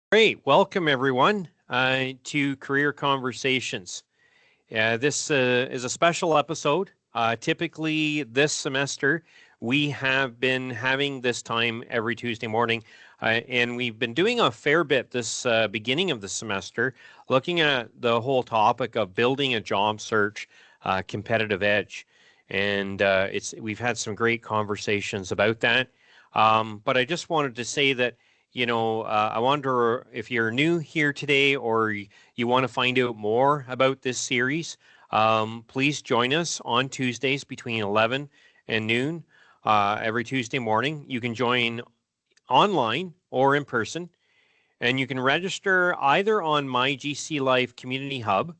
Great. Welcome, everyone, to Career Conversations. This is a special episode. Typically, this semester, we have been having this time every Tuesday morning, and we've been doing a fair bit this beginning of the semester, looking at the whole topic of building a job search competitive edge. And we've had some great conversations about that. But I just wanted to say that I wonder if you're new here today or you want to find out more about this series, please join us on Tuesdays between 11 and noon every Tuesday morning. You can join online or in person, and you can register either on My GC Life Community Hub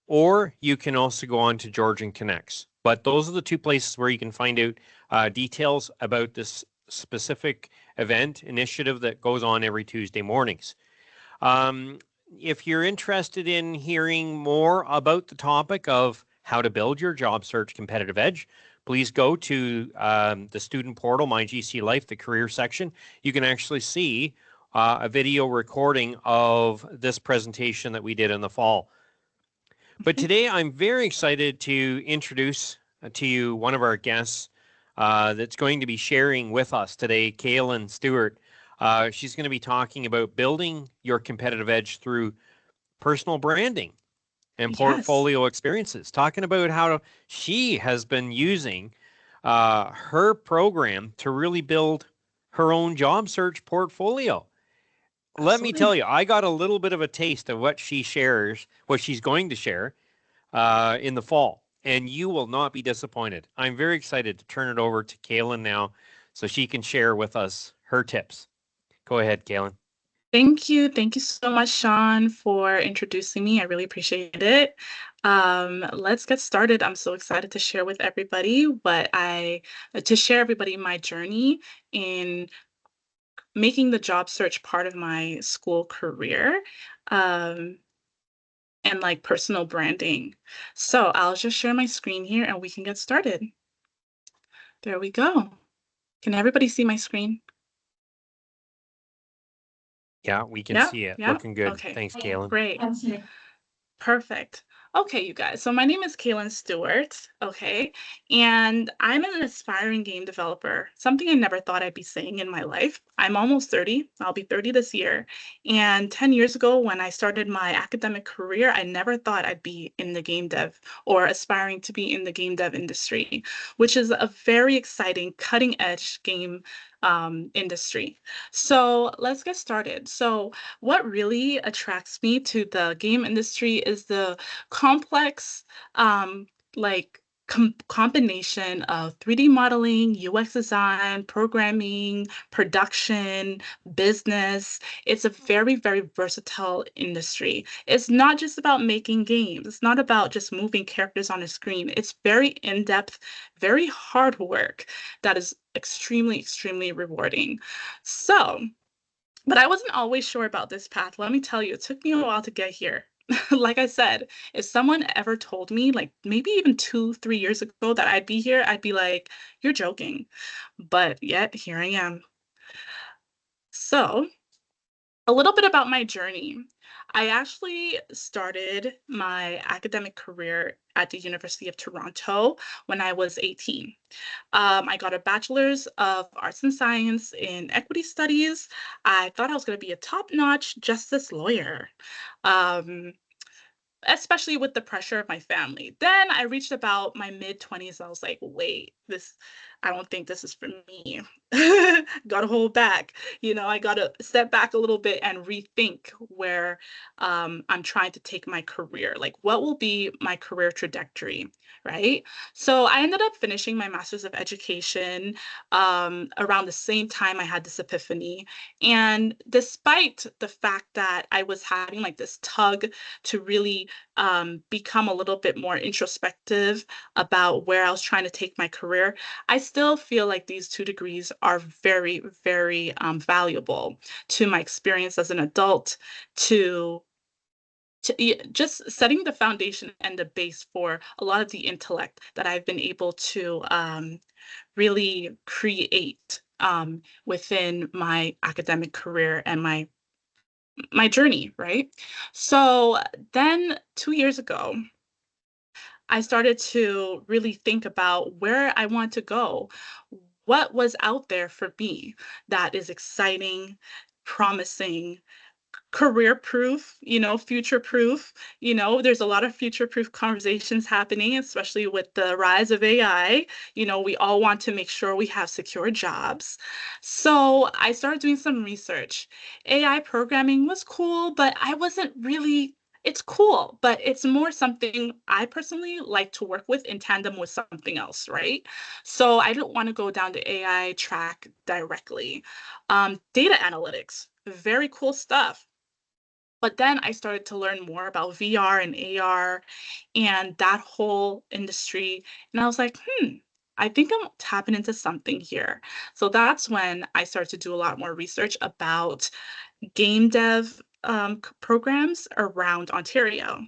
or you can also go on to Georgian Connects. But those are the two places where you can find out details about this specific event initiative that goes on every Tuesday mornings. Um, if you're interested in hearing more about the topic of how to build your job search competitive edge, please go to the student portal, My GC Life, the career section. You can actually see a video recording of this presentation that we did in the fall. But today I'm very excited to introduce to you one of our guests that's going to be sharing with us today, Cailyn Stewart. She's going to be talking about building your competitive edge through personal branding and Yes, portfolio experiences, talking about how she has been using her program to really build her own job search portfolio. Let me tell absolutely. you, I got a little bit of a taste of what she shares, what she's going to share in the fall, and you will not be disappointed. I'm very excited to turn it over to Cailyn now so she can share with us her tips. Go ahead, Cailyn. Thank you. Thank you so much, Sean, for introducing me. I really appreciate it. Let's get started. I'm so excited to share with everybody to share everybody my journey in making the job search part of my school career, um, and like personal branding. So I'll just share my screen here and we can get started. There we go. Can everybody see my screen? Yeah, we can Yeah, see it. yeah. Looking good. Okay, Thanks, Cailyn. great. Perfect. Okay, you guys. So my name is Cailyn Stewart. Okay. And I'm an aspiring game developer, something I never thought I'd be saying in my life. I'm almost 30. I'll be 30 this year. And 10 years ago, when I started my academic career, I never thought I'd be in the game dev or aspiring to be in the game dev industry, which is a very exciting, cutting edge game industry. So let's get started. So what really attracts me to the game industry is the complex, like combination of 3D modeling, UX design, programming, production, business. It's a very, very versatile industry. It's not just about making games. It's not about just moving characters on a screen. It's very in-depth, very hard work that is extremely, extremely rewarding. So, but I wasn't always sure about this path. Let me tell you, it took me a while to get here. Like I said, if someone ever told me, like maybe even 2, 3 years ago, that I'd be here, I'd be like, you're joking. But yet, here I am. So, a little bit about my journey. I actually started my academic career at the University of Toronto when I was 18. I got a bachelor's of arts and science in equity studies. I thought I was going to be a top-notch justice lawyer. Um, Especially with the pressure of my family. Then I reached about my mid 20s. I was like, wait, I don't think this is for me. Gotta hold back. I gotta step back a little bit and rethink where I'm trying to take my career. Like, what will be my career trajectory, right? So I ended up finishing my master's of education around the same time I had this epiphany. And despite the fact that I was having like this tug to really become a little bit more introspective about where I was trying to take my career, I still feel like these 2 degrees are very, very valuable to my experience as an adult, to just setting the foundation and the base for a lot of the intellect that I've been able to really create within my academic career and my my journey, right? So then 2 years ago, I started to really think about where I want to go. What was out there for me that is exciting, promising, career proof, future proof. There's a lot of future proof conversations happening, especially with the rise of AI. We all want to make sure we have secure jobs. So I started doing some research. AI programming was cool, but I wasn't really. It's cool, but it's more something I personally like to work with in tandem with something else, right? So I didn't want to go down the AI track directly. Data analytics, very cool stuff. But then I started to learn more about VR and AR and that whole industry. And I was like, I think I'm tapping into something here. So that's when I started to do a lot more research about game dev programs around Ontario.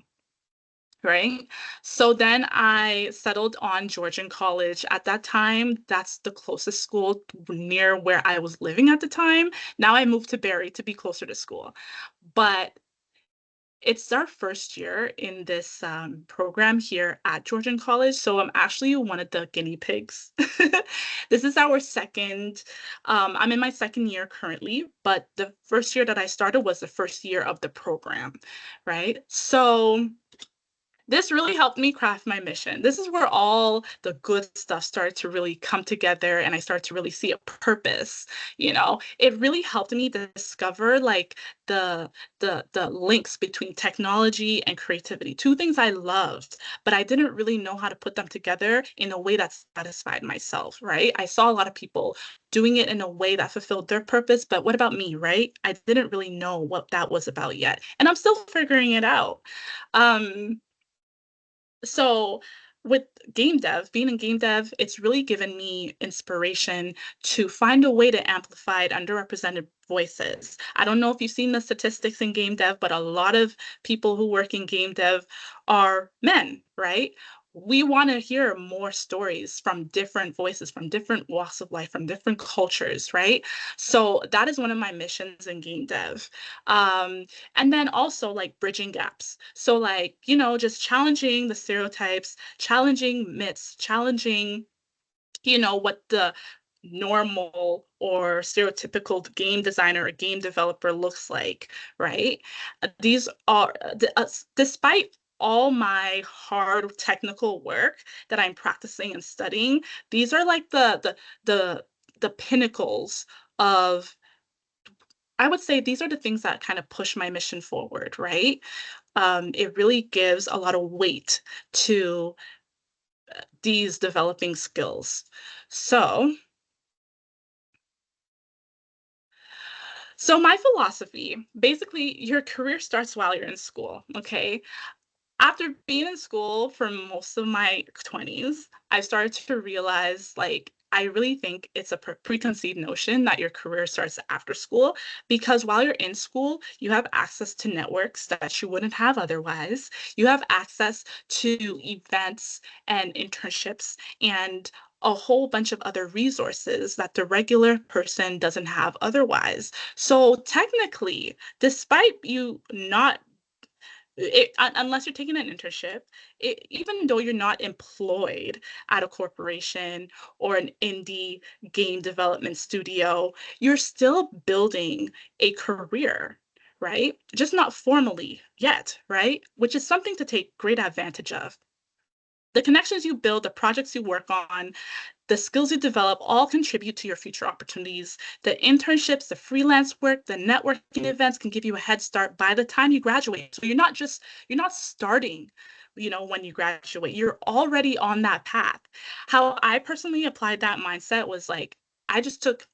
Right. So then I settled on Georgian College. At that time, that's the closest school near where I was living at the time. Now I moved to Barrie to be closer to school. But it's our first year in this program here at Georgian College, so I'm actually one of the guinea pigs. This is our second, I'm in my second year currently, but the first year that I started was the first year of the program, right? So this really helped me craft my mission. This is where all the good stuff started to really come together and I started to really see a purpose. It really helped me discover like the links between technology and creativity. Two things I loved, but I didn't really know how to put them together in a way that satisfied myself, right? I saw a lot of people doing it in a way that fulfilled their purpose, but what about me, right? I didn't really know what that was about yet. And I'm still figuring it out. Um, so with game dev, being in game dev, it's really given me inspiration to find a way to amplify underrepresented voices. I don't know if you've seen the statistics in game dev, but a lot of people who work in game dev are men, right? We want to hear more stories from different voices, from different walks of life, from different cultures, right? So that is one of my missions in game dev. And then also like bridging gaps. So like, just challenging the stereotypes, challenging myths, challenging, what the normal or stereotypical game designer or game developer looks like, right? These are, despite all my hard technical work that I'm practicing and studying, these are like the pinnacles of, I would say these are the things that kind of push my mission forward, right? It really gives a lot of weight to these developing skills. So, so my philosophy, basically, your career starts while you're in school, okay? After being in school for most of my 20s, I started to realize like I really think it's a preconceived notion that your career starts after school because while you're in school, you have access to networks that you wouldn't have otherwise. You have access to events and internships and a whole bunch of other resources that the regular person doesn't have otherwise. So technically, despite you not unless you're taking an internship, even though you're not employed at a corporation or an indie game development studio, you're still building a career, right? Just not formally yet, right? Which is something to take great advantage of. The connections you build, the projects you work on, the skills you develop all contribute to your future opportunities. The internships, the freelance work, the networking events can give you a head start by the time you graduate. So you're not starting, when you graduate. You're already on that path. How I personally applied that mindset was like, I took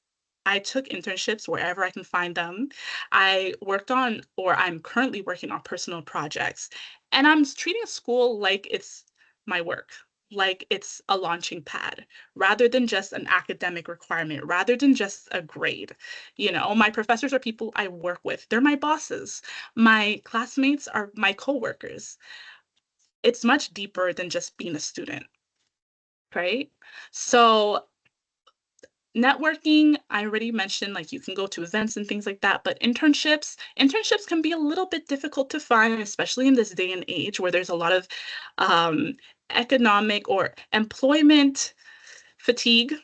internships wherever I can find them. I worked on, or I'm currently working on personal projects. And I'm treating school like it's my work, like it's a launching pad rather than just an academic requirement, rather than just a grade. My professors are people I work with. They're my bosses. My classmates are my coworkers. It's much deeper than just being a student, right? So networking, I already mentioned, like you can go to events and things like that, but internships can be a little bit difficult to find, especially in this day and age where there's a lot of um, economic or employment fatigue.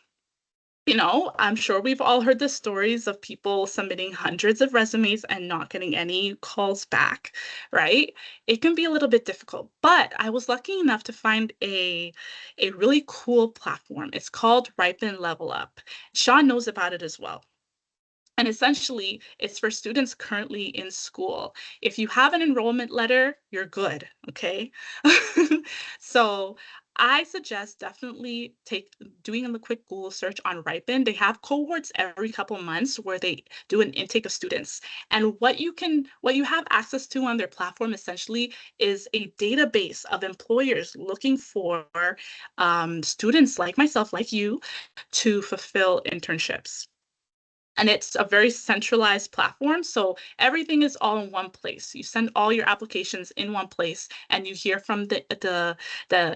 I'm sure we've all heard the stories of people submitting hundreds of resumes and not getting any calls back, right? It can be a little bit difficult, but I was lucky enough to find a really cool platform. It's called Ripen Level Up. Sean knows about it as well. And essentially, it's for students currently in school. If you have an enrollment letter, you're good, okay? So I suggest definitely doing a quick Google search on Ripen. They have cohorts every couple months where they do an intake of students. And what you have access to on their platform essentially is a database of employers looking for students like myself, like you, to fulfill internships. And it's a very centralized platform. So everything is all in one place. You send all your applications in one place and you hear from the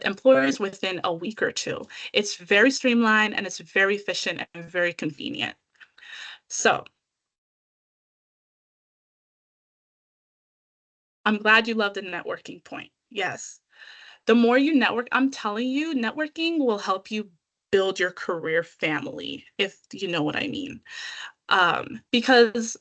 employers within a week or two. It's very streamlined and it's very efficient and very convenient. So I'm glad you love the networking point. Yes. The more you network, I'm telling you, networking will help you build your career family, if you know what I mean. Because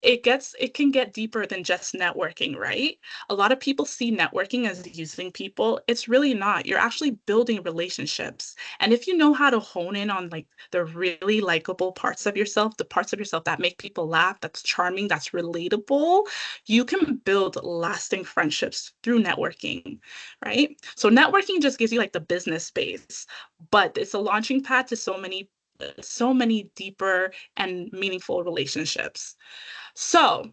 it can get deeper than just networking, right? A lot of people see networking as using people. It's really not. You're actually building relationships. And if you know how to hone in on like the really likable parts of yourself, the parts of yourself that make people laugh, that's charming, that's relatable, you can build lasting friendships through networking, right? So networking just gives you like the business space, but it's a launching pad to so many deeper and meaningful relationships. So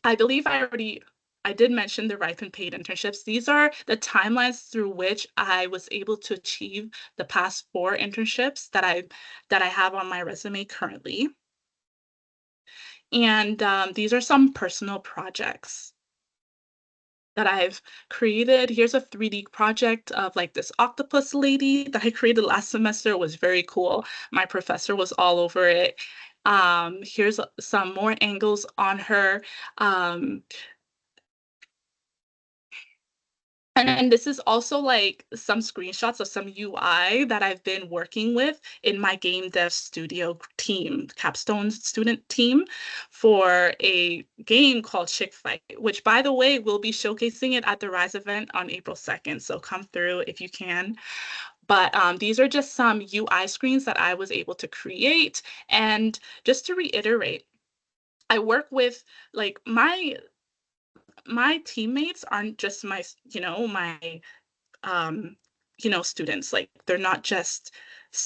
I believe I did mention the ripe and paid internships. These are the timelines through which I was able to achieve the past 4 internships that I have on my resume currently. And these are some personal projects that I've created. Here's a 3D project of like this octopus lady that I created last semester. It was very cool. My professor was all over it. Here's some more angles on her. Um, And then this is also like some screenshots of some UI that I've been working with in my game dev studio team, capstone student team, for a game called Chick Fight, which by the way, we'll be showcasing it at the Rise event on April 2nd. So come through if you can. But these are just some UI screens that I was able to create. And just to reiterate, I work with like my teammates aren't just my um, students. Like they're not just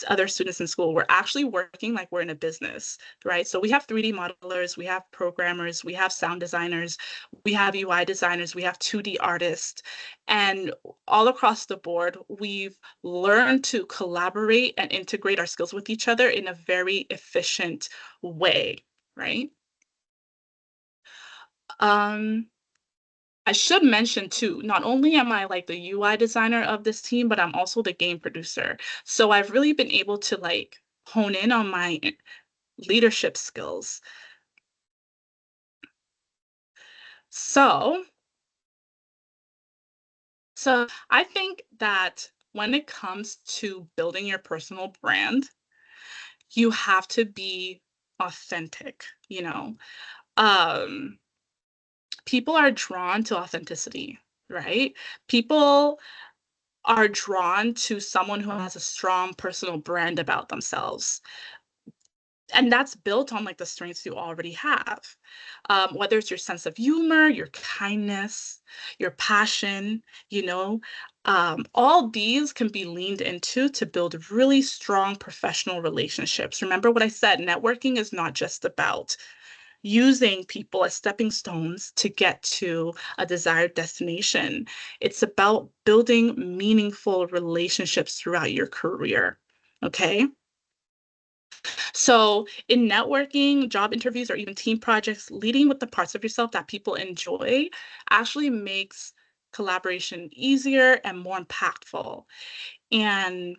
other students in school. We're actually working like we're in a business, right? So we have 3D modelers, we have programmers, we have sound designers, we have UI designers, we have 2D artists, and all across the board, we've learned to collaborate and integrate our skills with each other in a very efficient way, right? Um, I should mention too, not only am I like the UI designer of this team, but I'm also the game producer. So I've really been able to like hone in on my leadership skills. So, so I think that when it comes to building your personal brand, you have to be authentic, you know. Um, People are drawn to authenticity, right? People are drawn to someone who has a strong personal brand about themselves. And that's built on like the strengths you already have. Whether it's your sense of humor, your kindness, your passion, all these can be leaned into to build really strong professional relationships. Remember what I said, networking is not just about using people as stepping stones to get to a desired destination. It's about building meaningful relationships throughout your career. Okay. So, in networking, job interviews, or even team projects, leading with the parts of yourself that people enjoy actually makes collaboration easier and more impactful. And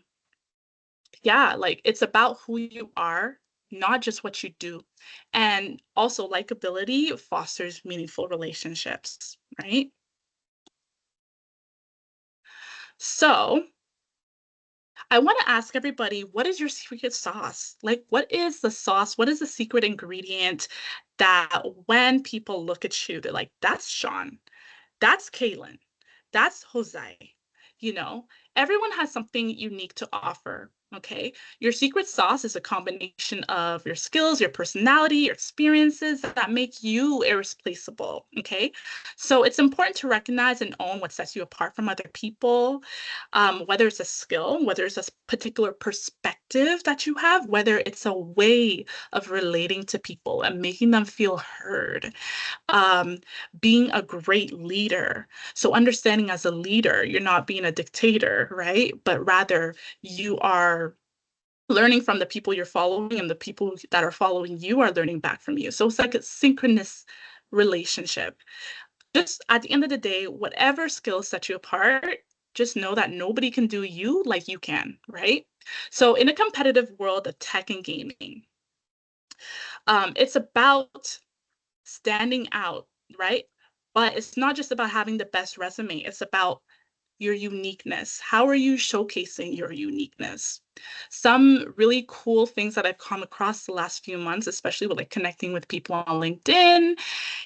Yeah, like it's about who you are, not just what you do. And also, likability fosters meaningful relationships, right? So, I want to ask everybody, what is your secret sauce? Like, what is the sauce? What is the secret ingredient that when people look at you, they're like, that's Sean, that's Cailyn, that's Jose. You know, everyone has something unique to offer. Okay. Your secret sauce is a combination of your skills, your personality, your experiences that make you irreplaceable. Okay. So it's important to recognize and own what sets you apart from other people, whether it's a skill, whether it's a particular perspective that you have, whether it's a way of relating to people and making them feel heard, um, being a great leader. So, understanding as a leader, you're not being a dictator, right? But rather, you are learning from the people you're following, and the people that are following you are learning back from you. So, it's like a synchronous relationship. Just at the end of the day, whatever skills set you apart, just know that nobody can do you like you can, right? So, in a competitive world of tech and gaming, it's about standing out, right? But it's not just about having the best resume, it's about your uniqueness. How are you showcasing your uniqueness? Some really cool things that I've come across the last few months, especially with like connecting with people on LinkedIn,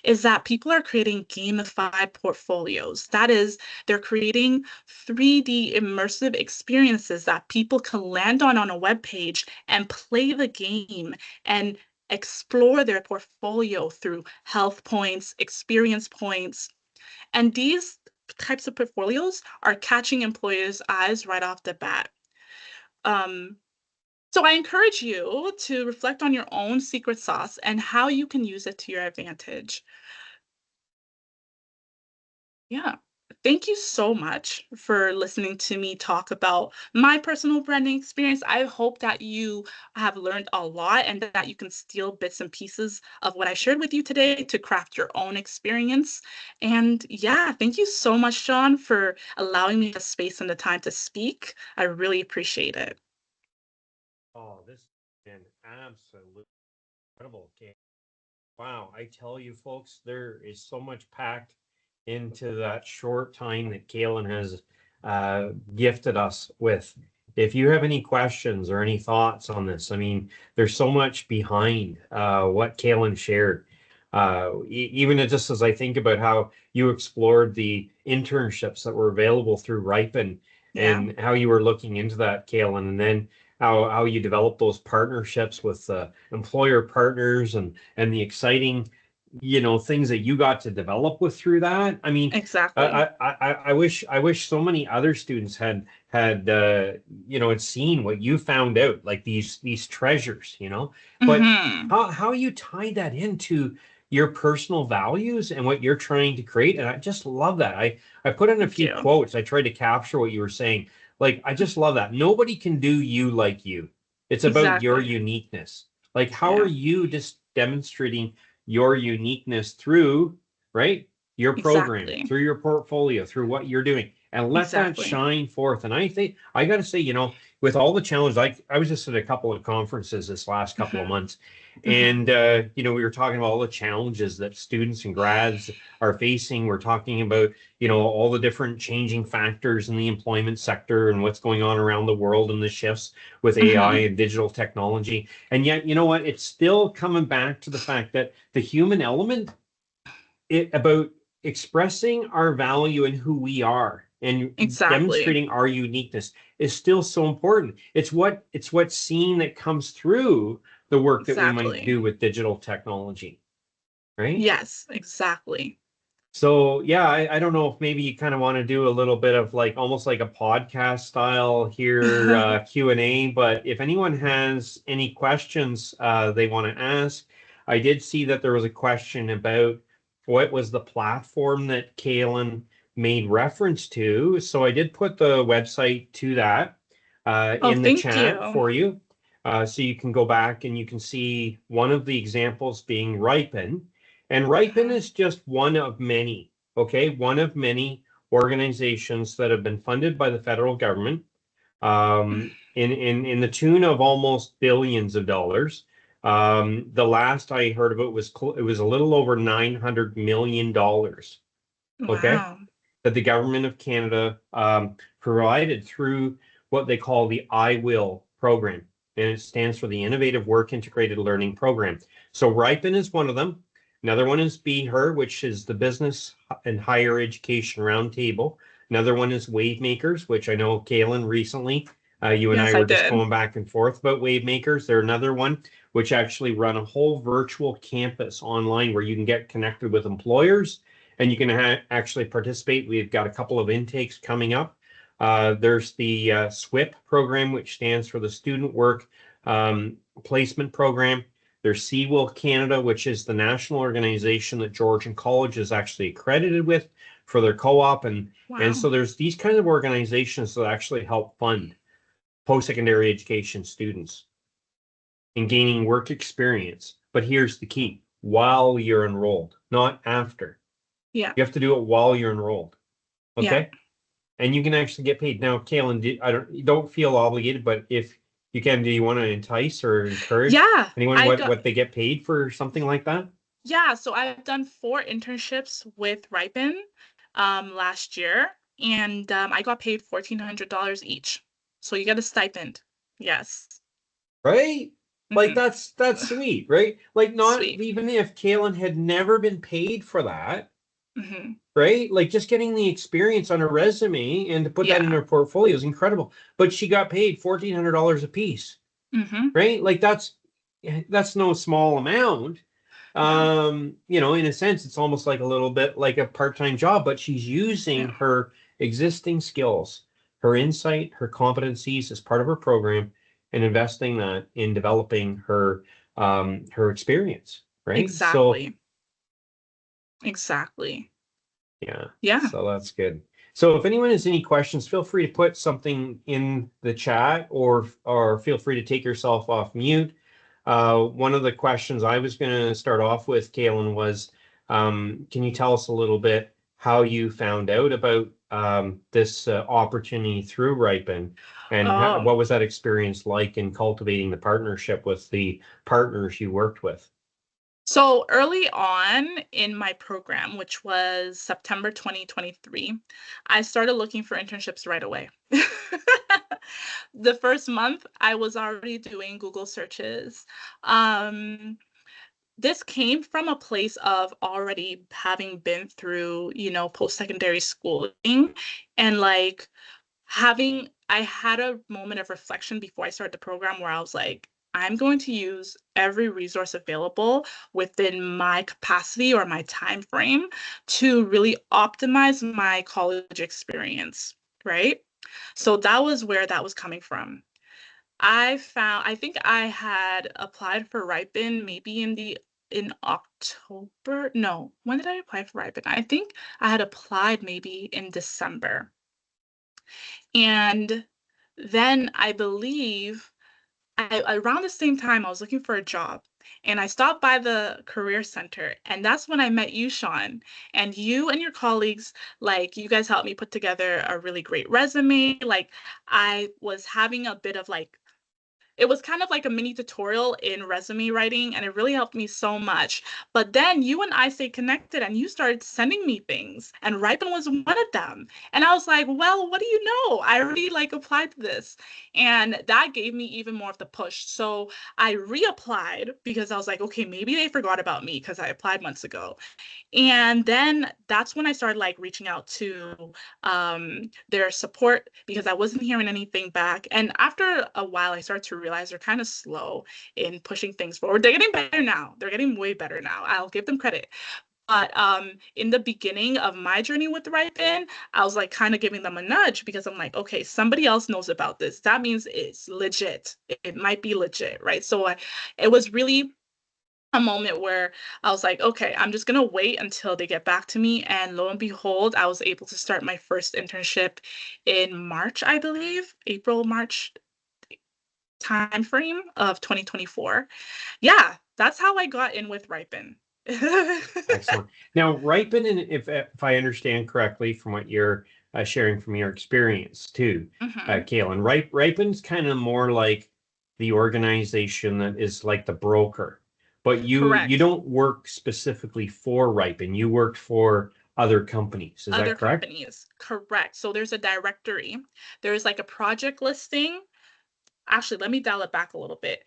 is that people are creating gamified portfolios. That is, they're creating 3D immersive experiences that people can land on a web page and play the game and explore their portfolio through health points, experience points. And these types of portfolios are catching employers' eyes right off the bat. Um, so I encourage you to reflect on your own secret sauce and how you can use it to your advantage. Yeah. Thank you so much for listening to me talk about my personal branding experience. I hope that you have learned a lot and that you can steal bits and pieces of what I shared with you today to craft your own experience. And yeah, thank you so much, Sean, for allowing me the space and the time to speak. I really appreciate it. Oh, this has been absolutely incredible. Okay. Wow, I tell you, folks, there is so much packed into that short time that Cailyn has gifted us with. If you have any questions or any thoughts on this, I mean, there's so much behind what Cailyn shared. Even just as I think about how you explored the internships that were available through Ripen Yeah, and how you were looking into that, Cailyn, and then how you developed those partnerships with employer partners and the exciting things that you got to develop with through that. I mean, exactly. I wish so many other students had seen what you found out, like these treasures, but Hmm. how you tied that into your personal values and what you're trying to create. And I just love that. I put in a Thank few you. quotes. I tried to capture what you were saying. Like, I just love that. Nobody can do you like you. It's about your Exactly. uniqueness. Like, how are Yeah, you just demonstrating your uniqueness through, right? Your program, exactly. through your portfolio, through what you're doing, and let that Exactly. shine forth. And I think I got to say, with all the challenges, like I was just at a couple of conferences this last couple of Hmm. months, Hmm. and we were talking about all the challenges that students and grads are facing. We're talking about all the different changing factors in the employment sector and what's going on around the world and the shifts with AI Hmm. and digital technology. And yet, you know what? It's still coming back to the fact that the human element, about expressing our value and who we are and Exactly. demonstrating our uniqueness is still so important. It's what's seen that comes through the work that we might Exactly. do with digital technology, right? Yes, exactly. So yeah, I don't know if maybe you kind of want to do a little bit of like almost like a podcast style here, Q&A, but if anyone has any questions they want to ask, I did see that there was a question about what was the platform that Cailyn made reference to. So I did put the website to that Oh, in the thank chat you. for you. So you can go back and you can see one of the examples being Ripen. And Ripen Mhm. is just one of many, okay? One of many organizations that have been funded by the federal government in the tune of almost billions of dollars. The last I heard of it was it was a little over $900 million. Okay, Wow. that the government of Canada provided through what they call the I Will program, and it stands for the Innovative Work Integrated Learning Program. So Ripen is one of them. Another one is Be Her, which is the Business and Higher Education Roundtable. Another one is Wave Makers, which I know Cailyn recently, you and I Yes, I were just did. going back and forth about Wave Makers. They're another one which actually run a whole virtual campus online where you can get connected with employers and you can actually participate. We've got a couple of intakes coming up. There's the SWIP program, which stands for the Student Work Placement Program. There's CWIL Canada, which is the national organization that Georgian College is actually accredited with for their co-op. And Wow. so there's these kind of organizations that actually help fund post-secondary education students in gaining work experience. But here's the key: while you're enrolled, not after. Yeah. You have to do it while you're enrolled. Yeah. Okay. And you can actually get paid. Now, Cailyn, you don't feel obligated, but if you can, do you want to entice or encourage Yeah. anyone I got what they get paid for something like that? Yeah, so I've done 4 internships with Ripen last year, and I got paid $1,400 each. So you get a stipend. Yes. Right? Like Hmm. that's sweet, right? Like not Sweet. even if Cailyn had never been paid for that, Hmm. right? Like just getting the experience on her resume and to put that in Yeah. her portfolio is incredible. But she got paid $1,400 a piece, Hmm. right? Like that's no small amount. No. In a sense, it's almost like a little bit like a part-time job, but she's using Yeah. her existing skills, her insight, her competencies as part of her program and investing that in developing her experience, right? So Exactly. Exactly. yeah, Yeah. so that's good. So if anyone has any questions, feel free to put something in the chat or feel free to take yourself off mute. One of the questions I was going to start off with, Cailyn, was can you tell us a little bit how you found out about this opportunity through Ripen and Oh. what was that experience like in cultivating the partnership with the partners you worked with? So early on in my program, which was September 2023, I started looking for internships right away. The first month, I was already doing Google searches. Um, this came from a place of already having been through, post-secondary schooling and like I had a moment of reflection before I started the program where I was like, I'm going to use every resource available within my capacity or my time frame to really optimize my college experience, right? So that was where that was coming from. I think I had applied for Ripen maybe in October. No, when did I apply for Ripen? I think I had applied maybe in December. And then I believe around the same time I was looking for a job and I stopped by the career center and that's when I met you, Sean. And you and your colleagues, like you guys helped me put together a really great resume. Like I was having a bit of like it was kind of like a mini tutorial in resume writing, and it really helped me so much. But then you and I stayed connected, and you started sending me things, and Ripen was one of them. And I was like, well, what do you know? I already like applied to this, and that gave me even more of the push. So I reapplied because I was like, okay, maybe they forgot about me because I applied months ago. And then that's when I started like reaching out to their support because I wasn't hearing anything back. And after a while, I started to realize they're kind of slow in pushing things forward. They're getting better now. They're getting way better now. I'll give them credit. But in the beginning of my journey with Ripen, I was like kind of giving them a nudge because I'm like, okay, somebody else knows about this. That means it's legit. It might be legit, right? So it was really a moment where I was like, okay, I'm just gonna wait until they get back to me. And lo and behold, I was able to start my first internship in March, I believe, April, March time frame of 2024. Yeah, that's how I got in with Ripen. Excellent. Now, Ripen, and if I understand correctly from what you're sharing from your experience too, Mm-hmm. Cailyn. Ripen's kind of more like the organization that is like the broker, but you Correct. don't work specifically for Ripen. You worked for other companies. Is Other that correct? companies. Correct. So there's a directory. There's like a project listing. Actually, let me dial it back a little bit.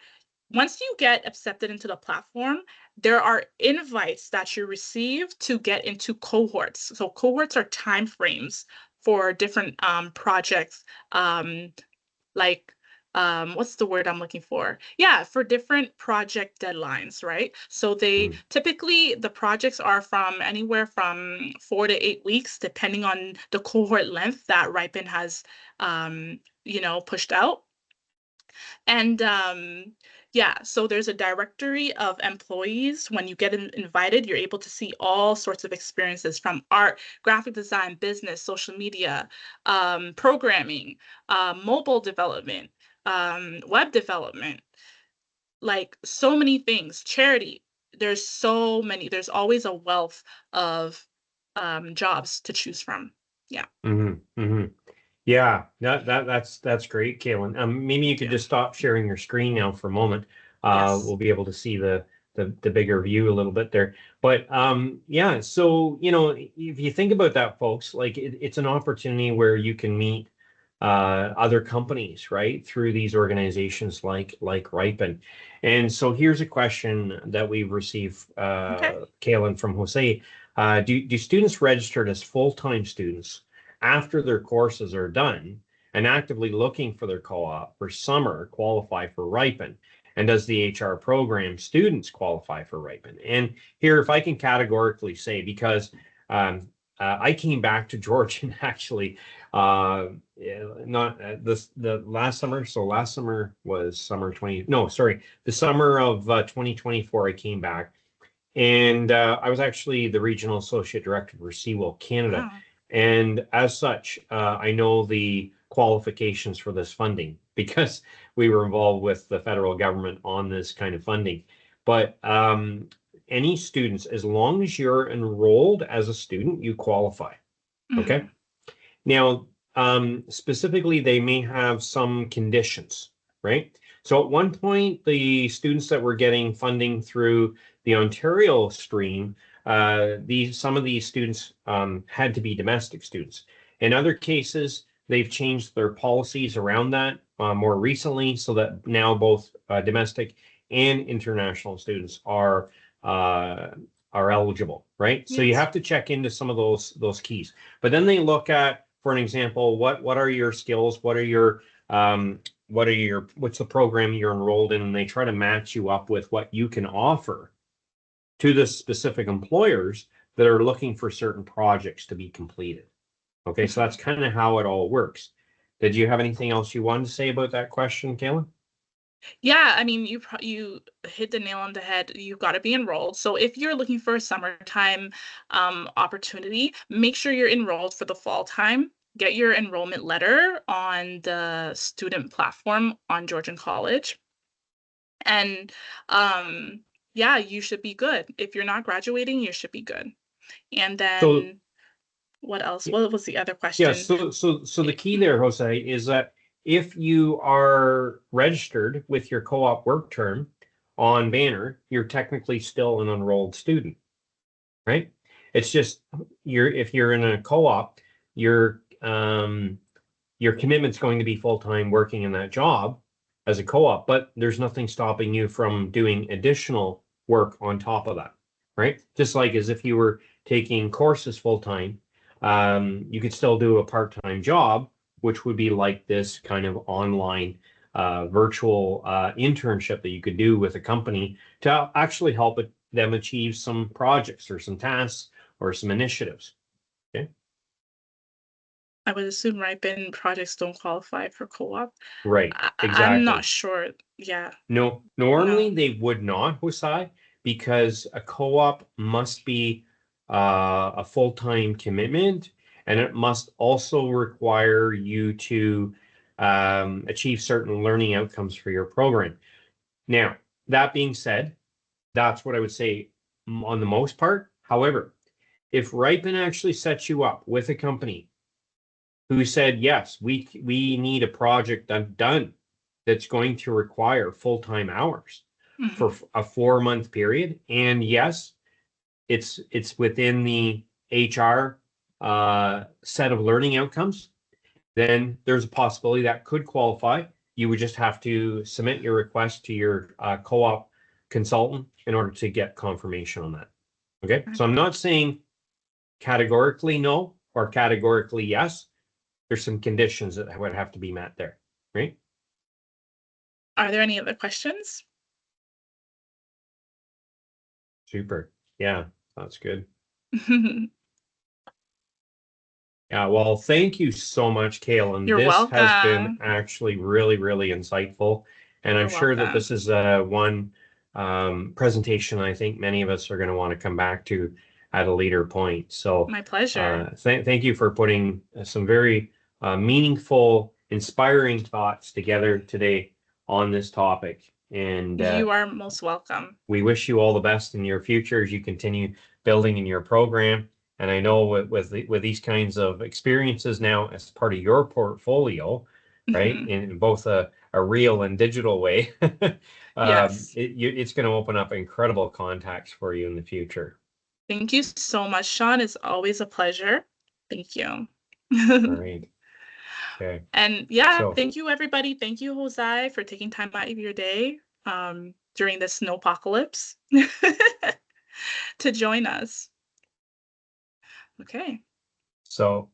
Once you get accepted into the platform, there are invites that you receive to get into cohorts. So cohorts are time frames for different projects, um, like what's the word I'm looking for? Yeah, for different project deadlines, right? So they Mm, typically the projects are from anywhere from 4 to 8 weeks, depending on the cohort length that Ripen has pushed out. And yeah, so there's a directory of employees. When you get invited, you're able to see all sorts of experiences from art, graphic design, business, social media, programming, mobile development, web development, like so many things, charity. There's so many, there's always a wealth of jobs to choose from. Yeah. mm-hmm, mm-hmm. Yeah, that's great, Cailyn. Maybe you could Yeah. just stop sharing your screen now for a moment. Yes. We'll be able to see the bigger view a little bit there. But yeah, so if you think about that, folks, like it's an opportunity where you can meet other companies, right, through these organizations like Ripen. And so here's a question that we've received, Okay. Cailyn, from Jose. Do students registered as full-time students after their courses are done and actively looking for their co-op for summer qualify for Ripen? And does the HR program students qualify for Ripen? And here, if I can categorically say, because I came back to Georgian actually, not this the last summer. So last summer was summer 20. No, sorry, the summer of 2024. I came back, and I was actually the regional associate director for Seawell Canada. Wow. And as such, I know the qualifications for this funding because we were involved with the federal government on this kind of funding. But any students, as long as you're enrolled as a student, you qualify. Okay. Hmm. Now, specifically, they may have some conditions, right? So at one point, the students that were getting funding through the Ontario stream, some of these students had to be domestic students. In other cases, they've changed their policies around that more recently, so that now both domestic and international students uh, are eligible, right? So you Yes. have to check into some of those keys. But then they look at, for an example, what are your skills? What's the program you're enrolled in? And they try to match you up with what you can offer to the specific employers that are looking for certain projects to be completed. Okay, so Mhm. that's kind of how it all works. Did you have anything else you wanted to say about that question, Cailyn? Yeah, I mean, you hit the nail on the head. You've got to be enrolled. So if you're looking for a summertime opportunity, make sure you're enrolled for the fall time. Get your enrollment letter on the student platform on Georgian College. And yeah, you should be good. If you're not graduating, you should be good. And So then what else? What was the other yeah, question? so the key there, Jose, is that if you are registered with your co-op work term on Banner, you're technically still an enrolled student, right? It's just if you're in a co-op, your your commitment's going to be full-time working in that job as a co-op, but there's nothing stopping you from doing additional work on top of that, right? Just like as if you were taking courses full-time, you could still do a part-time job, which would be like this kind of online virtual internship that you could do with a company to actually help them achieve some projects or some tasks or some initiatives. Okay. I would assume ripen projects don't qualify for co-op. Right. I'm not Exactly. sure. Yeah, No, no. normally they would not, Hosai, because a co-op must be a full-time commitment, and it must also require you to achieve certain learning outcomes for your program. Now, that being said, that's what I would say on the most part. However, if Ripen actually sets you up with a company who said, yes, we need a project done that's going to require full-time hours for a 4-month period. And yes, it's within the HR set of learning outcomes, then there's a possibility that could qualify. You would just have to submit your request to your co-op consultant in order to get confirmation on that. Okay, so I'm not saying categorically no or categorically yes. There's some conditions that would have to be met there, right? Are there any other questions? Super. Yeah, that's good. Yeah, well, thank you so much, Cailyn. You're This has been welcome. actually really, really insightful. And I'm You're sure that welcome. this is one presentation I think many of us are going to want to come back to at a later point. So My pleasure. thank you for putting some very meaningful, inspiring thoughts together today on this topic. And You are most welcome. we wish you all the best in your future as you continue building in your program. And I know with these kinds of experiences now as part of your portfolio, right, in both a real and digital way, Yes. it's going to open up incredible contacts for you in the future. Thank you so much, Sean. It's always a pleasure. Thank you. All right. Okay. And yeah, So thank you, everybody. Thank you, Jose, for taking time out of your day during this snowpocalypse to join us. Okay. so